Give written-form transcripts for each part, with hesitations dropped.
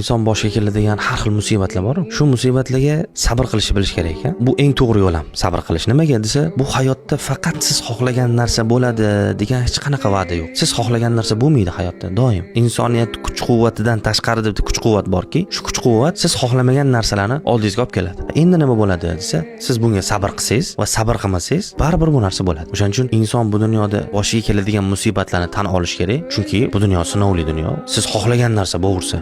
inson boshiga keladigan har xil musibatlar bor. Shu musibatlarga sabr qilishni bilish kerak ekan. Bu eng to'g'ri yo'l ham sabr qilish. Nimaga desa, bu hayotda faqat siz xohlagan narsa bo'ladi degan hech qanaqa va'da yo'q. Siz xohlagan narsa bo'lmaydi hayotda doim. Insoniyat kuch-quvvatidan tashqarida bitta kuch-quvvat borki, shu kuch-quvvat siz xohlamagan narsalarni oldingizga olib keladi. Endi nima bo'ladi desa, siz bunga sabr qilsangiz va sabr qilmasangiz, baribir bu narsa bo'ladi. O'shaning uchun inson bu dunyoda boshiga keladigan musibatlarni tan olish kerak. Chunki bu dunyo sinovli dunyo. Siz xohlagan narsa bo'lsa,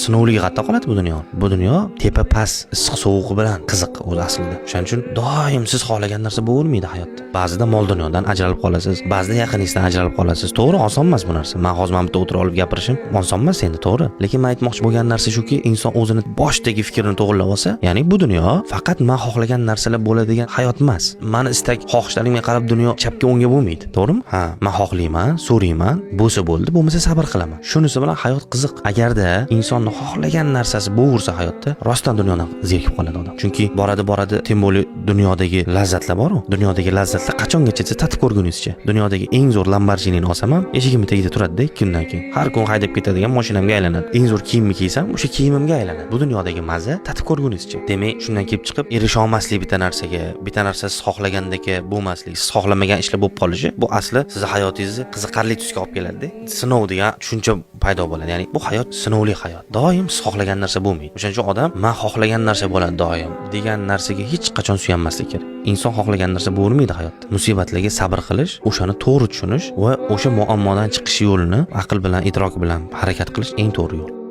sinovliga qattiq qoladi bu dunyo. Bu dunyo tepa-past, issiq-sovug'i bilan qiziq o'z aslida. O'shaning uchun doim siz xohlagan narsa bo'lmaydi hayotda. Ba'zida mol dunyodan ajralib qolasiz, ba'zida yaqiningizdan ajralib qolasiz. To'g'ri, oson emas bu narsa. Men hozir mana bitta o'tirib olib gapirishim oson emas endi, to'g'ri. Lekin men aytmoqchi bo'lgan narsa shuki, inson o'zini boshdagi fikrini to'g'rilab olsa, ya'ni bu dunyo faqat men xohlagan narsalar bo'ladigan hayot emas. Meni istak, xohishlarimga qarab dunyo chapga o'ngga bo'lmaydi, to'g'rimi? Ha, men xohlayman, so'rayman, bo'lsa bo'ldi, bo'lmasa sabr qilaman. Shunisi bilan hayot qiziq. Agarda insonni xohlagan narsasi bo'versa hayotda, rostdan dunyodan zerikib qoladi odam. Chunki boradi, tем более dunyodagi lazzatlar bor-ku. Dunyodagi lazzatlar qachongacha tatib ko'rguningizcha. Dunyodagi eng zo'r Lamborghini olsam ham, eshigimning tagida turadi-da 2 kundan keyin. Har kun haydab ketadigan mashinamga aylanadi. Eng zo'r kiyimni kiysam, o'sha kiyimimga aylanadi. Bu dunyodagi mazza tatib ko'rguningizcha. Demak, shundan kelib chiqib, erisha olmaslik bitta narsaga, bitta narsa siz xohlagandek bo'lmaslik, siz xohlamagan ishlar bo'lib qolishi, bu asli sizni hayotingizni qiziqarli tusga olib keladi-da. Sinov degan tushuncha paydo bo'ladi. Ya'ni bu hayot sinovli hayot. Doim siz xohlagan narsa bo'lmaydi. O'shaning uchun odam men xohlagan narsa bo'ladi doim degan narsaga hech qachon suyanmaslik kerak. Inson xohlagan narsa bo'lmaydi hayotda. Musibatlarga sabr qilish, o'shani to'g'ri tushunish va o'sha muammodan chiqish yo'lini aql bilan, idrok bilan harakat qilish eng to'g'ri yo'l.